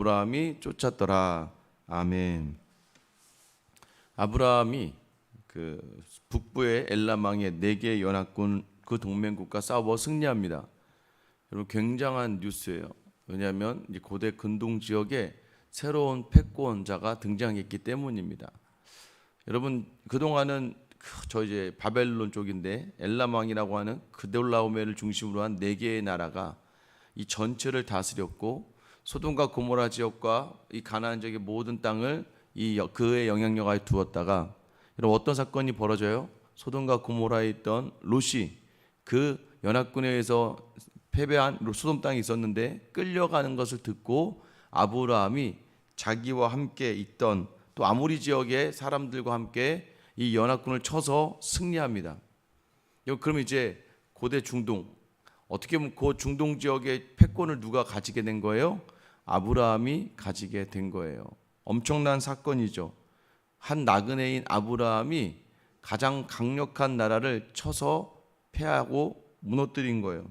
아브라함이 쫓았더라. 아멘. 아브라함이 그 북부의 엘람 왕의 4개의 연합군 그 동맹국과 싸워 승리합니다. 여러분 굉장한 뉴스예요. 왜냐하면 이제 고대 근동 지역에 새로운 패권자가 등장했기 때문입니다. 여러분 그동안은 저 이제 바벨론 쪽인데 엘람 왕이라고 하는 그돌라오메를 중심으로 한 4개의 나라가 이 전체를 다스렸고 소돔과 고모라 지역과 이 가나안 지역의 모든 땅을 그의 영향력 아래 두었다가 여러분 어떤 사건이 벌어져요? 소돔과 고모라에 있던 롯이 그 연합군에 의해서 패배한 소돔 땅이 있었는데 끌려가는 것을 듣고 아브라함이 자기와 함께 있던 또 아모리 지역의 사람들과 함께 이 연합군을 쳐서 승리합니다. 그러면 이제 고대 중동 어떻게 보면 그 중동 지역의 패권을 누가 가지게 된 거예요? 아브라함이 가지게 된 거예요. 엄청난 사건이죠. 한 나그네인 아브라함이 가장 강력한 나라를 쳐서 패하고 무너뜨린 거예요.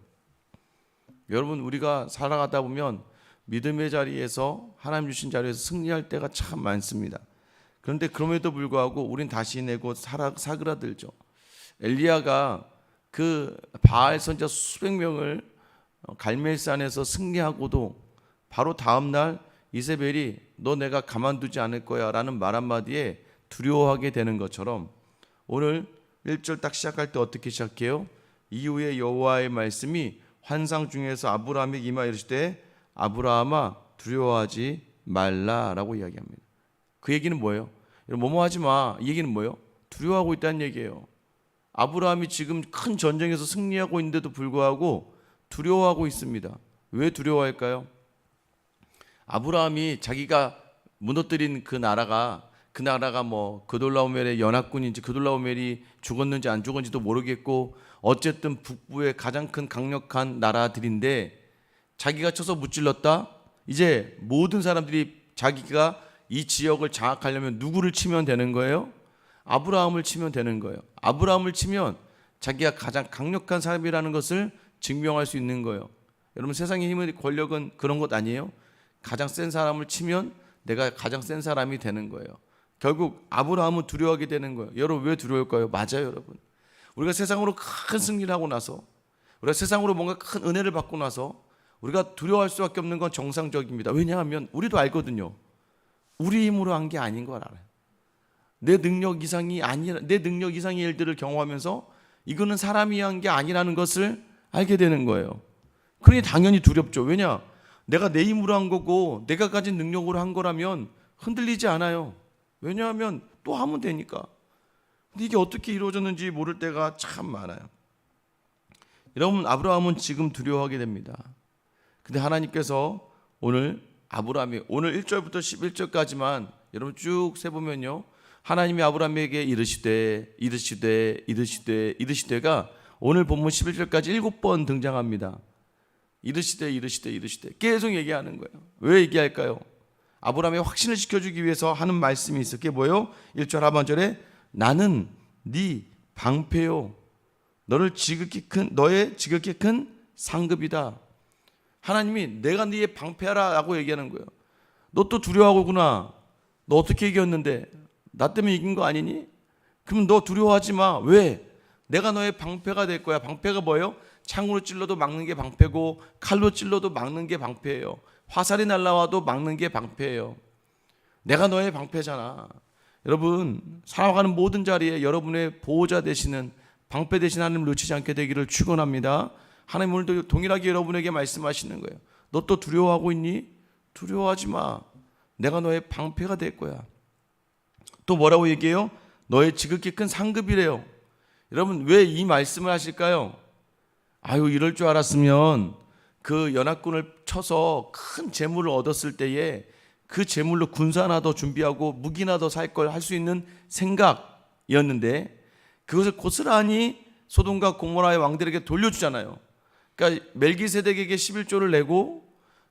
여러분 우리가 살아가다 보면 믿음의 자리에서 하나님 주신 자리에서 승리할 때가 참 많습니다. 그런데 그럼에도 불구하고 우린 다시 내고 사그라들죠. 엘리야가 그 바알 선지자 수백 명을 갈멜산에서 승리하고도 바로 다음 날 이세벨이 너 내가 가만두지 않을 거야 라는 말 한마디에 두려워하게 되는 것처럼 오늘 1절 딱 시작할 때 어떻게 시작해요? 이후에 여호와의 말씀이 환상 중에서 아브라함에게 임하여 이르시되 아브라함아 두려워하지 말라라고 이야기합니다. 그 얘기는 뭐예요? 뭐뭐 하지 마. 이 얘기는 뭐예요? 두려워하고 있다는 얘기예요. 아브라함이 지금 큰 전쟁에서 승리하고 있는데도 불구하고 두려워하고 있습니다. 왜 두려워할까요? 아브라함이 자기가 무너뜨린 그 나라가 뭐 그돌라오멜의 연합군인지 그돌라오멜이 죽었는지 안 죽었는지도 모르겠고 어쨌든 북부의 가장 큰 강력한 나라들인데 자기가 쳐서 무찔렀다. 이제 모든 사람들이 자기가 이 지역을 장악하려면 누구를 치면 되는 거예요? 아브라함을 치면 되는 거예요. 아브라함을 치면 자기가 가장 강력한 사람이라는 것을 증명할 수 있는 거예요. 여러분 세상의 힘의 권력은 그런 것 아니에요? 가장 센 사람을 치면 내가 가장 센 사람이 되는 거예요. 결국 아브라함은 두려워하게 되는 거예요. 여러분 왜 두려울까요? 맞아요 여러분. 우리가 세상으로 큰 승리를 하고 나서 우리가 세상으로 뭔가 큰 은혜를 받고 나서 우리가 두려워할 수밖에 없는 건 정상적입니다. 왜냐하면 우리도 알거든요. 우리 힘으로 한 게 아닌 걸 알아요. 내 능력 이상의 일들을 경험하면서 이거는 사람이 한 게 아니라는 것을 알게 되는 거예요. 그러니 당연히 두렵죠. 왜냐? 내가 내 힘으로 한 거고 내가 가진 능력으로 한 거라면 흔들리지 않아요. 왜냐하면 또 하면 되니까. 근데 이게 어떻게 이루어졌는지 모를 때가 참 많아요. 여러분 아브라함은 지금 두려워하게 됩니다. 근데 하나님께서 오늘 아브라함이 오늘 1절부터 11절까지만 여러분 쭉 세보면요. 하나님이 아브라함에게 이르시되가 오늘 본문 11절까지 7번 등장합니다. 이르시되 계속 얘기하는 거예요. 왜 얘기할까요? 아브라함의 확신을 시켜주기 위해서 하는 말씀이 있어요. 그게 뭐예요? 1절 하반절에 나는 네 방패요 너의 지극히 큰 상급이다. 하나님이 내가 네의 방패라 라고 얘기하는 거예요. 너 또 두려워하구나. 너 어떻게 이겼는데? 나 때문에 이긴 거 아니니? 그럼 너 두려워하지 마. 왜? 내가 너의 방패가 될 거야. 방패가 뭐예요? 창으로 찔러도 막는 게 방패고 칼로 찔러도 막는 게 방패예요. 화살이 날라와도 막는 게 방패예요. 내가 너의 방패잖아. 여러분 살아가는 모든 자리에 여러분의 보호자 되시는 방패 되신 하나님을 놓치지 않게 되기를 축원합니다. 하나님 오늘도 동일하게 여러분에게 말씀하시는 거예요. 너 또 두려워하고 있니? 두려워하지 마. 내가 너의 방패가 될 거야. 또 뭐라고 얘기해요? 너의 지극히 큰 상급이래요. 여러분 왜 이 말씀을 하실까요? 이럴 줄 알았으면 그 연합군을 쳐서 큰 재물을 얻었을 때에 그 재물로 군사 하나 더 준비하고 무기나 더 살 걸 할 수 있는 생각이었는데 그것을 고스란히 소돔과 고모라의 왕들에게 돌려주잖아요. 그러니까 멜기세덱에게 11조를 내고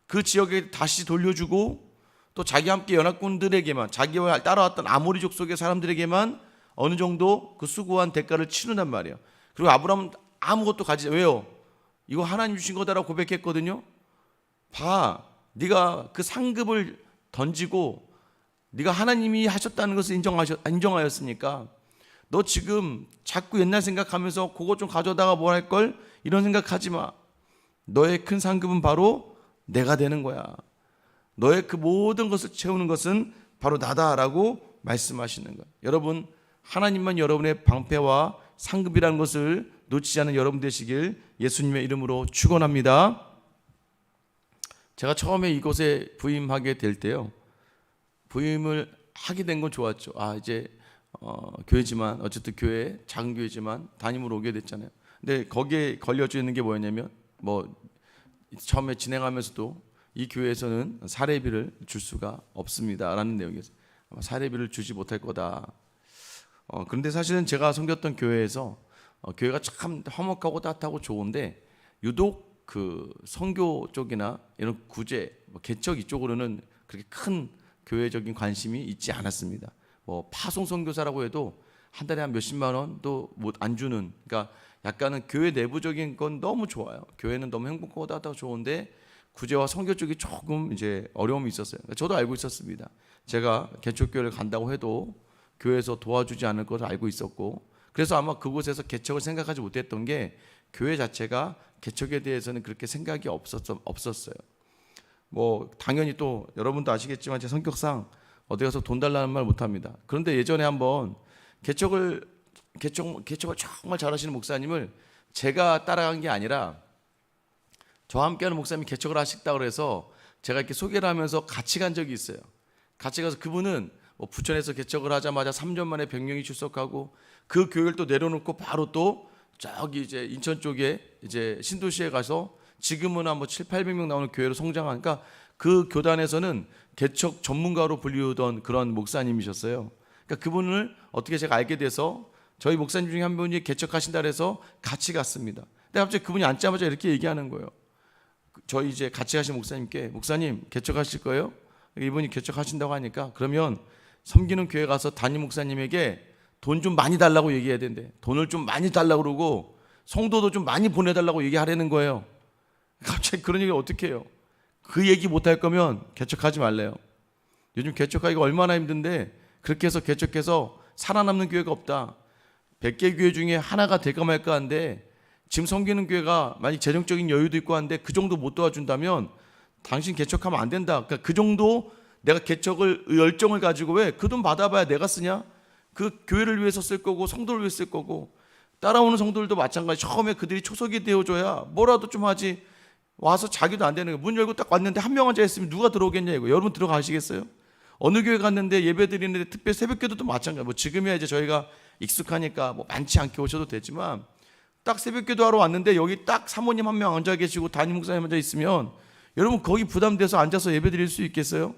그 지역에 다시 돌려주고 또 자기 함께 연합군들에게만 자기와 따라왔던 아모리족 속의 사람들에게만 어느 정도 그 수고한 대가를 치른단 말이에요. 그리고 아브라함은 아무것도 가지지 왜요? 이거 하나님 주신 거다라고 고백했거든요. 봐, 네가 그 상급을 던지고 네가 하나님이 하셨다는 것을 인정하였으니까 너 지금 자꾸 옛날 생각하면서 그거 좀 가져다가 뭘 할 걸 이런 생각하지 마. 너의 큰 상급은 바로 내가 되는 거야. 너의 그 모든 것을 채우는 것은 바로 나다라고 말씀하시는 거예요. 여러분, 하나님만 여러분의 방패와 상급이라는 것을 놓치지 않은 여러분 되시길 예수님의 이름으로 축원합니다. 제가 처음에 이곳에 부임하게 될 때요, 부임을 하게 된 건 좋았죠. 이제 교회지만 어쨌든 교회, 작은 교회지만 담임으로 오게 됐잖아요. 근데 거기에 걸려져 있는 게 뭐였냐면, 처음에 진행하면서도 이 교회에서는 사례비를 줄 수가 없습니다라는 내용이었어요. 아마 사례비를 주지 못할 거다. 그런데 사실은 제가 섬겼던 교회에서 교회가 참 화목하고 따뜻하고 좋은데 유독 그 선교 쪽이나 이런 구제, 개척 이쪽으로는 그렇게 큰 교회적인 관심이 있지 않았습니다. 파송 선교사라고 해도 한 달에 한 몇십만 원도 못 안 주는, 그러니까 약간은 교회 내부적인 건 너무 좋아요. 교회는 너무 행복하고 따뜻하고 좋은데 구제와 선교 쪽이 조금 이제 어려움이 있었어요. 저도 알고 있었습니다. 제가 개척교회를 간다고 해도 교회에서 도와주지 않을 것을 알고 있었고, 그래서 아마 그곳에서 개척을 생각하지 못했던 게 교회 자체가 개척에 대해서는 그렇게 생각이 없었어요. 당연히 또 여러분도 아시겠지만 제 성격상 어디 가서 돈 달라는 말 못합니다. 그런데 예전에 한번 개척을 정말 잘하시는 목사님을 제가 따라간 게 아니라 저와 함께하는 목사님이 개척을 하셨다고 그래서 제가 이렇게 소개를 하면서 같이 간 적이 있어요. 같이 가서 그분은 부천에서 개척을 하자마자 3년 만에 100명이 출석하고 그 교회를 또 내려놓고 바로 또 저기 이제 인천 쪽에 이제 신도시에 가서 지금은 한 700~800명 나오는 교회로 성장하니까 그 교단에서는 개척 전문가로 불리우던 그런 목사님이셨어요. 그러니까 그분을 어떻게 제가 알게 돼서 저희 목사님 중에 한 분이 개척하신다 그래서 같이 갔습니다. 근데 갑자기 그분이 앉자마자 이렇게 얘기하는 거예요. 저희 이제 같이 가신 목사님께, 목사님 개척하실 거예요? 이분이 개척하신다고 하니까 그러면 섬기는 교회 가서 담임 목사님에게 돈 좀 많이 달라고 얘기해야 된대. 돈을 좀 많이 달라고 그러고 성도도 좀 많이 보내달라고 얘기하라는 거예요. 갑자기 그런 얘기 어떻게 해요? 그 얘기 못할 거면 개척하지 말래요. 요즘 개척하기가 얼마나 힘든데 그렇게 해서 개척해서 살아남는 교회가 없다. 100개 교회 중에 하나가 될까 말까 한데 지금 섬기는 교회가 만약 재정적인 여유도 있고 한데 그 정도 못 도와준다면 당신 개척하면 안 된다. 그러니까 그 정도 내가 개척을 열정을 가지고 왜 그 돈 받아봐야 내가 쓰냐? 그 교회를 위해서 쓸 거고 성도를 위해서 쓸 거고 따라오는 성도들도 마찬가지. 처음에 그들이 초석이 되어줘야 뭐라도 좀 하지. 와서 자기도 안 되는 거예요. 문 열고 딱 왔는데 한 명 앉아 있으면 누가 들어오겠냐 이거. 여러분 들어가시겠어요? 어느 교회 갔는데 예배 드리는데 특별히 새벽기도도 마찬가지. 지금이야 이제 저희가 익숙하니까 많지 않게 오셔도 되지만 딱 새벽기도 하러 왔는데 여기 딱 사모님 한 명 앉아 계시고 담임 목사님 앉아 있으면 여러분 거기 부담돼서 앉아서 예배 드릴 수 있겠어요?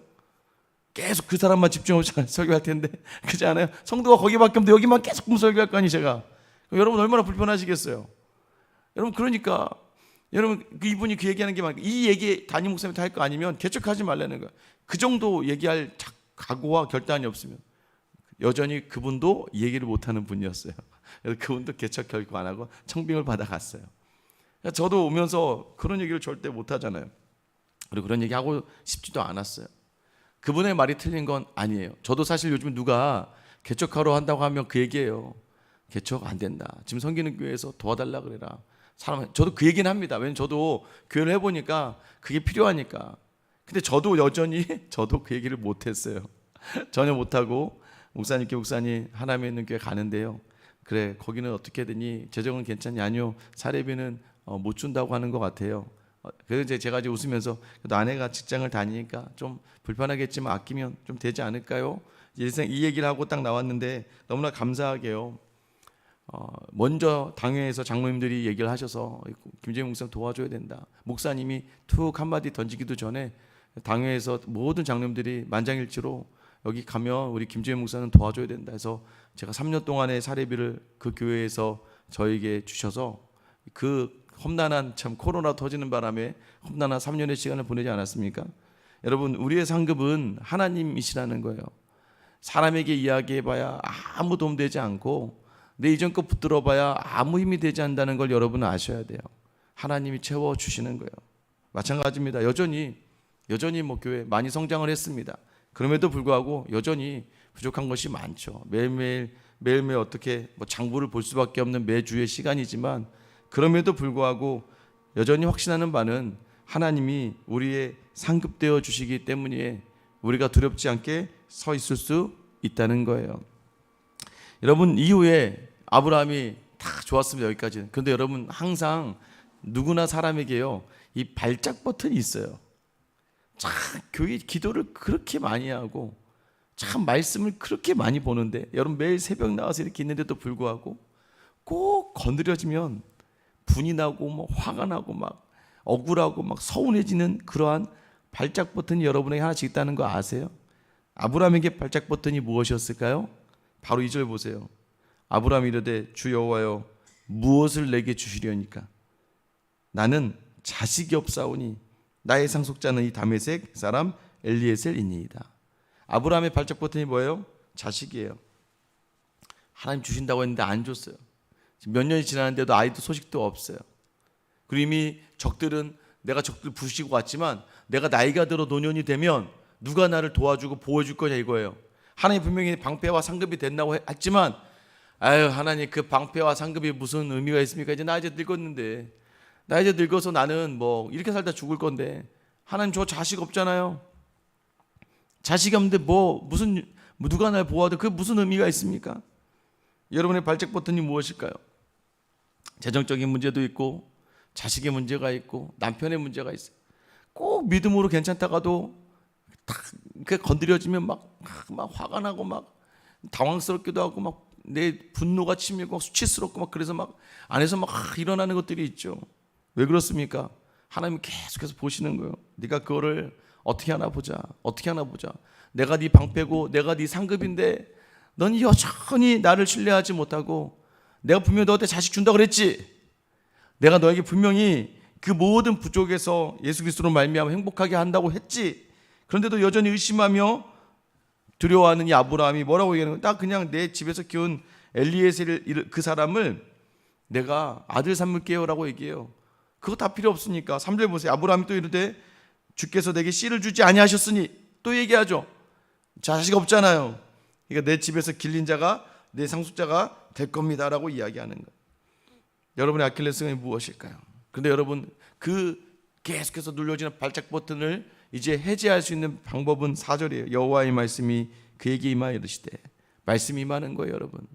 계속 그 사람만 집중하고 설교할 텐데 그렇지 않아요? 성도가 거기밖에 없는데 여기만 계속 설교할 거 아니 제가. 여러분 얼마나 불편하시겠어요? 여러분 그러니까 여러분 이분이 그 얘기하는 게 맞고 이 얘기 담임 목사님한테 할 거 아니면 개척하지 말라는 거야. 그 정도 얘기할 각오와 결단이 없으면 여전히 그분도 얘기를 못하는 분이었어요. 그래서 그분도 개척 결국 안 하고 청빙을 받아갔어요. 그러니까 저도 오면서 그런 얘기를 절대 못하잖아요. 그리고 그런 얘기 하고 싶지도 않았어요. 그분의 말이 틀린 건 아니에요. 저도 사실 요즘 누가 개척하러 한다고 하면 그 얘기예요. 개척 안 된다. 지금 섬기는 교회에서 도와달라 그래라. 저도 그 얘기는 합니다. 왜냐면 저도 교회를 해보니까 그게 필요하니까. 근데 저도 여전히 저도 그 얘기를 못했어요. 전혀 못하고 목사님께 목사님 하나님에 있는 교회 가는데요. 그래 거기는 어떻게 되니? 재정은 괜찮니? 아니요. 사례비는 못 준다고 하는 것 같아요. 그래서 제가 이제 웃으면서 그래도 아내가 직장을 다니니까 좀 불편하겠지만 아끼면 좀 되지 않을까요? 이 얘기를 하고 딱 나왔는데 너무나 감사하게요. 먼저 당회에서 장로님들이 얘기를 하셔서 김재용 목사님 도와줘야 된다. 목사님이 툭 한마디 던지기도 전에 당회에서 모든 장로님들이 만장일치로 여기 가면 우리 김재용 목사는 도와줘야 된다 해서 제가 3년 동안의 사례비를 그 교회에서 저에게 주셔서 그 험난한 참 코로나 터지는 바람에 험난한 3년의 시간을 보내지 않았습니까? 여러분 우리의 상급은 하나님이시라는 거예요. 사람에게 이야기해봐야 아무 도움 되지 않고 내 이전 거 붙들어봐야 아무 힘이 되지 않는다는 걸 여러분은 아셔야 돼요. 하나님이 채워주시는 거예요. 마찬가지입니다. 여전히 여전히 뭐 교회 많이 성장을 했습니다. 그럼에도 불구하고 여전히 부족한 것이 많죠. 매일매일 어떻게 뭐 장부를 볼 수밖에 없는 매주의 시간이지만 그럼에도 불구하고 여전히 확신하는 바는 하나님이 우리의 상급되어 주시기 때문에 우리가 두렵지 않게 서 있을 수 있다는 거예요. 여러분, 이후에 아브라함이 다 좋았습니다. 여기까지는. 그런데 여러분, 항상 누구나 사람에게요, 이 발작 버튼이 있어요. 참 교회 기도를 그렇게 많이 하고 참 말씀을 그렇게 많이 보는데, 여러분 매일 새벽 나와서 이렇게 있는데도 불구하고 꼭 건드려지면 분이 나고 뭐 화가 나고 막 억울하고 막 서운해지는 그러한 발작 버튼이 여러분에게 하나씩 있다는 거 아세요? 아브라함에게 발작 버튼이 무엇이었을까요? 바로 2절 보세요. 아브라함이 이르되 주 여호와여 무엇을 내게 주시려니까? 나는 자식이 없사오니 나의 상속자는 이 다메섹 사람 엘리에셀이니이다. 아브라함의 발작 버튼이 뭐예요? 자식이에요. 하나님 주신다고 했는데 안 줬어요. 지금 몇 년이 지났는데도 아이도 소식도 없어요. 그리고 이미 적들은 내가 적들 부수시고 왔지만 내가 나이가 들어 노년이 되면 누가 나를 도와주고 보호해줄 거냐 이거예요. 하나님 분명히 방패와 상급이 된다고 했지만 아유 하나님 그 방패와 상급이 무슨 의미가 있습니까? 이제 나 이제 늙었는데 나 이제 늙어서 나는 뭐 이렇게 살다 죽을 건데 하나님 저 자식 없잖아요. 자식이 없는데 무슨 누가 날 보호하든 그게 무슨 의미가 있습니까? 여러분의 발작 버튼이 무엇일까요? 재정적인 문제도 있고 자식의 문제가 있고 남편의 문제가 있어요. 꼭 믿음으로 괜찮다가도 딱 건드려지면 막 화가 나고 막 당황스럽기도 하고 막 내 분노가 치밀고 수치스럽고 막 그래서 막 안에서 막 일어나는 것들이 있죠. 왜 그렇습니까? 하나님이 계속해서 보시는 거예요. 네가 그거를 어떻게 하나 보자. 내가 네 방패고 내가 네 상급인데 넌 여전히 나를 신뢰하지 못하고 내가 분명히 너한테 자식 준다고 그랬지. 내가 너에게 분명히 그 모든 부족에서 예수 그리스도로 말미암아 행복하게 한다고 했지. 그런데도 여전히 의심하며 두려워하는 이 아브라함이 뭐라고 얘기하는 거야? 나 그냥 내 집에서 키운 엘리에셀 그 사람을 내가 아들 삼을게요 라고 얘기해요. 그거 다 필요 없으니까 3절 보세요. 아브라함이 또 이르되 주께서 내게 씨를 주지 아니하셨으니 또 얘기하죠. 자식 없잖아요. 그러니까 내 집에서 길린 자가 내 상속자가 될 겁니다 라고 이야기하는 거예요. 여러분의 아킬레스건이 무엇일까요? 그런데 여러분 그 계속해서 눌러지는 발작 버튼을 이제 해제할 수 있는 방법은 4절이에요. 여호와의 말씀이 그에게 임하여 이르시되, 말씀이 임하는 거예요. 여러분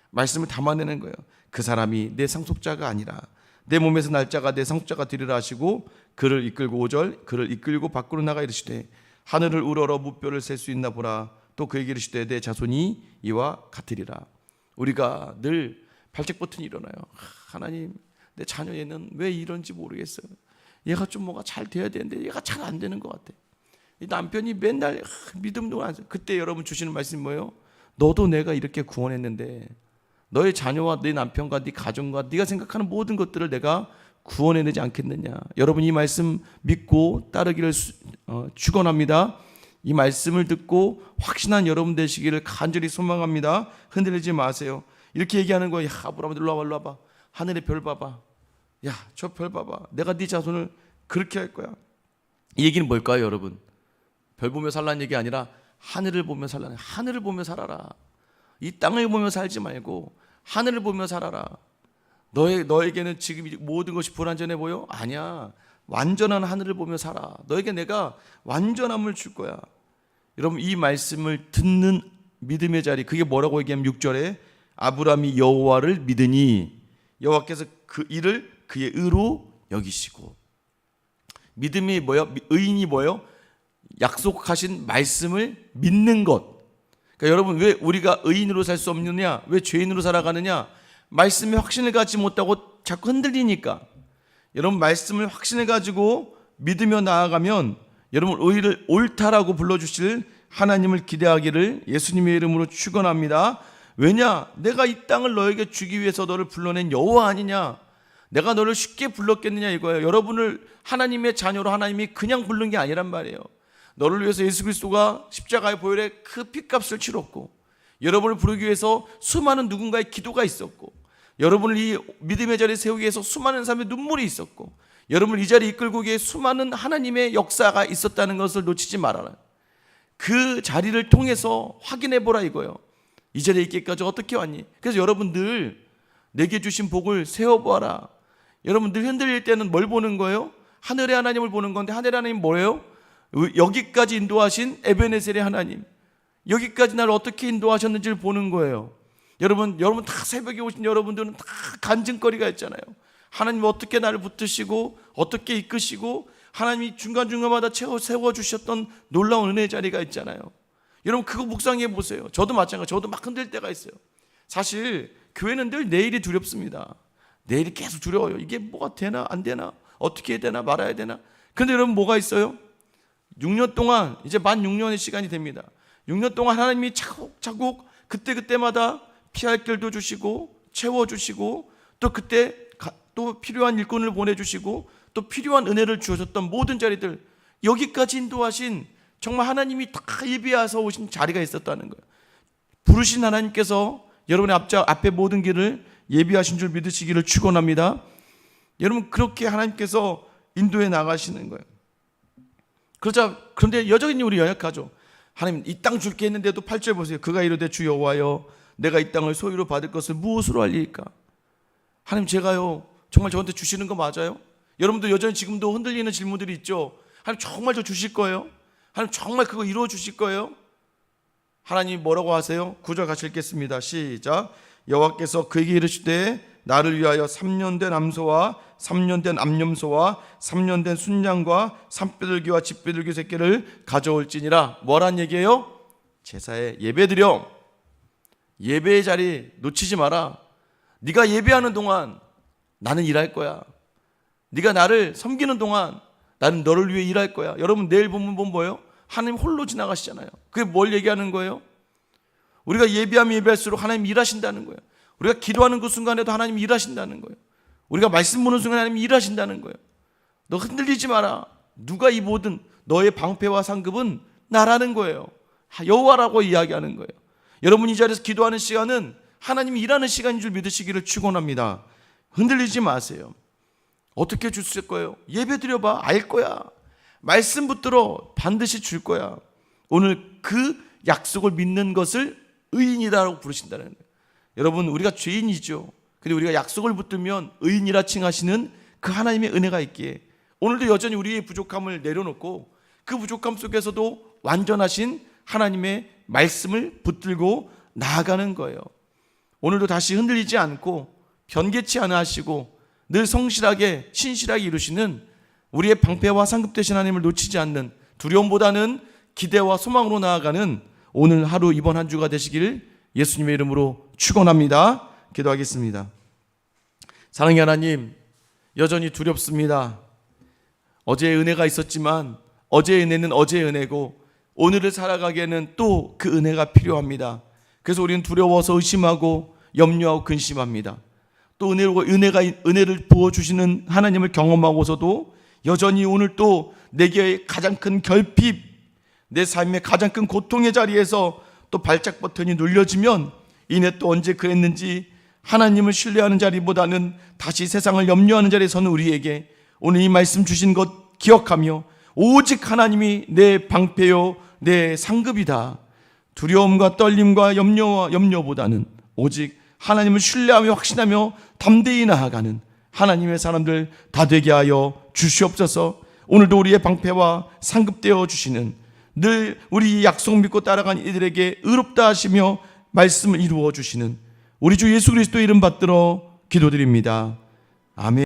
말씀을 담아내는 거예요. 그 사람이 내 상속자가 아니라 내 몸에서 날 자가 내 상속자가 되리라 하시고 그를 이끌고 5절 그를 이끌고 밖으로 나가 이르시되 하늘을 우러러 무뼈를 셀 수 있나 보라. 또 그에게 이르시되 내 자손이 이와 같으리라. 우리가 늘 발작 버튼이 일어나요. 하나님 내 자녀 얘는 왜 이런지 모르겠어요. 얘가 좀 뭐가 잘 돼야 되는데 얘가 잘 안 되는 것 같아. 이 남편이 맨날 믿음도 안 돼. 그때 여러분 주시는 말씀이 뭐예요? 너도 내가 이렇게 구원했는데 너의 자녀와 네 남편과 네 가정과 네가 생각하는 모든 것들을 내가 구원해내지 않겠느냐. 여러분 이 말씀 믿고 따르기를 축원합니다. 이 말씀을 듣고 확신한 여러분 되시기를 간절히 소망합니다. 흔들리지 마세요. 이렇게 얘기하는 거예요. 야 아브라함 일로 와봐. 하늘의 별 봐봐. 야 저 별 봐봐. 내가 네 자손을 그렇게 할 거야. 이 얘기는 뭘까요 여러분? 별 보며 살라는 얘기 아니라 하늘을 보며 살라는. 하늘을 보며 살아라. 이 땅을 보며 살지 말고 하늘을 보며 살아라. 너에게는 지금 모든 것이 불완전해 보여? 아니야. 완전한 하늘을 보며 살아. 너에게 내가 완전함을 줄 거야. 여러분 이 말씀을 듣는 믿음의 자리, 그게 뭐라고 얘기하면 6절에 아브라함이 여호와를 믿으니 여호와께서 그 일을 그의 의로 여기시고. 믿음이 뭐예요? 의인이 뭐예요? 약속하신 말씀을 믿는 것. 그러니까 여러분 왜 우리가 의인으로 살 수 없느냐? 왜 죄인으로 살아가느냐? 말씀에 확신을 갖지 못하고 자꾸 흔들리니까. 여러분 말씀을 확신해 가지고 믿으며 나아가면 여러분 의를 옳다라고 불러주실 하나님을 기대하기를 예수님의 이름으로 축원합니다. 왜냐? 내가 이 땅을 너에게 주기 위해서 너를 불러낸 여호와 아니냐? 내가 너를 쉽게 불렀겠느냐 이거예요. 여러분을 하나님의 자녀로 하나님이 그냥 부른 게 아니란 말이에요. 너를 위해서 예수 그리스도가 십자가의 보혈에 그 핏값을 치렀고, 여러분을 부르기 위해서 수많은 누군가의 기도가 있었고, 여러분을 이 믿음의 자리에 세우기 위해서 수많은 사람의 눈물이 있었고, 여러분을 이 자리에 이끌고 계신 수많은 하나님의 역사가 있었다는 것을 놓치지 말아라. 그 자리를 통해서 확인해 보라 이거예요. 이 자리에 있기까지 어떻게 왔니? 그래서 여러분 늘 내게 주신 복을 세워보아라. 여러분 늘 흔들릴 때는 뭘 보는 거예요? 하늘의 하나님을 보는 건데, 하늘의 하나님 뭐예요? 여기까지 인도하신 에베네셀의 하나님, 여기까지 날 어떻게 인도하셨는지를 보는 거예요. 여러분 다 새벽에 오신 여러분들은 다 간증거리가 있잖아요. 하나님 어떻게 나를 붙드시고 어떻게 이끄시고 하나님이 중간중간마다 세워주셨던 놀라운 은혜의 자리가 있잖아요. 여러분 그거 묵상해 보세요. 저도 마찬가지, 저도 막 흔들 때가 있어요. 사실 교회는 늘 내일이 두렵습니다. 내일이 계속 두려워요. 이게 뭐가 되나 안 되나, 어떻게 해야 되나 말아야 되나. 그런데 여러분 뭐가 있어요? 6년 동안, 이제 만 6년의 시간이 됩니다. 6년 동안 하나님이 차곡차곡 그때마다 피할 길도 주시고 채워주시고, 또 그때 또 필요한 일꾼을 보내주시고 또 필요한 은혜를 주셨던 모든 자리들, 여기까지 인도하신 정말 하나님이 다 예비하셔 오신 자리가 있었다는 거예요. 부르신 하나님께서 여러분의 앞에 모든 길을 예비하신 줄 믿으시기를 축원합니다. 여러분 그렇게 하나님께서 인도해 나가시는 거예요. 그런데 여전히 우리 연약하죠. 하나님 이 땅 줄게 했는데도 8절 보세요. 그가 이르되 주 여호와여 내가 이 땅을 소유로 받을 것을 무엇으로 알리까? 하나님 제가요 정말 저한테 주시는 거 맞아요? 여러분도 여전히 지금도 흔들리는 질문들이 있죠. 하나님 정말 저 주실 거예요? 하나님 정말 그거 이루어 주실 거예요? 하나님 뭐라고 하세요? 9절 같이 읽겠습니다. 시작. 여호와께서 그에게 이르시되 나를 위하여 3년 된 암소와 3년 된 암염소와 3년 된 순양과 산비둘기와 집비둘기 새끼를 가져올지니라. 뭐란 얘기예요? 제사에 예배드려. 예배의 자리 놓치지 마라. 네가 예배하는 동안 나는 일할 거야. 네가 나를 섬기는 동안 나는 너를 위해 일할 거야. 여러분 내일 본문 보면 뭐예요? 하나님 홀로 지나가시잖아요. 그게 뭘 얘기하는 거예요? 우리가 예배하면 예배할수록 하나님 일하신다는 거예요. 우리가 기도하는 그 순간에도 하나님 일하신다는 거예요. 우리가 말씀 보는 순간에 하나님 일하신다는 거예요. 너 흔들리지 마라. 누가 이 모든 너의 방패와 상급은 나라는 거예요. 여호와라고 이야기하는 거예요. 여러분 이 자리에서 기도하는 시간은 하나님이 일하는 시간인 줄 믿으시기를 축원합니다. 흔들리지 마세요. 어떻게 주실 거예요? 예배 드려봐. 알 거야. 말씀 붙들어 반드시 줄 거야. 오늘 그 약속을 믿는 것을 의인이라고 부르신다는 거예요. 여러분 우리가 죄인이죠. 근데 우리가 약속을 붙들면 의인이라 칭하시는 그 하나님의 은혜가 있기에 오늘도 여전히 우리의 부족함을 내려놓고 그 부족함 속에서도 완전하신 하나님의 말씀을 붙들고 나아가는 거예요. 오늘도 다시 흔들리지 않고 변개치 않아 하시고 늘 성실하게 신실하게 이루시는 우리의 방패와 상급 되신 하나님을 놓치지 않는, 두려움보다는 기대와 소망으로 나아가는 오늘 하루 이번 한 주가 되시길 예수님의 이름으로 축원합니다. 기도하겠습니다. 사랑의 하나님, 여전히 두렵습니다. 어제의 은혜가 있었지만 어제의 은혜는 어제의 은혜고 오늘을 살아가기에는 또 그 은혜가 필요합니다. 그래서 우리는 두려워서 의심하고 염려하고 근심합니다. 또 은혜를 부어주시는 하나님을 경험하고서도 여전히 오늘 또 내게 가장 큰 결핍, 내 삶의 가장 큰 고통의 자리에서 또 발작 버튼이 눌려지면 이내 또 언제 그랬는지 하나님을 신뢰하는 자리보다는 다시 세상을 염려하는 자리에 서는 우리에게 오늘 이 말씀 주신 것 기억하며 오직 하나님이 내 방패요 내 상급이다. 두려움과 떨림과 염려보다는 오직 하나님을 신뢰하며 확신하며 담대히 나아가는 하나님의 사람들 다 되게 하여 주시옵소서. 오늘도 우리의 방패와 상급되어 주시는, 늘 우리 약속 믿고 따라간 이들에게 의롭다 하시며 말씀을 이루어 주시는 우리 주 예수 그리스도의 이름 받들어 기도드립니다. 아멘.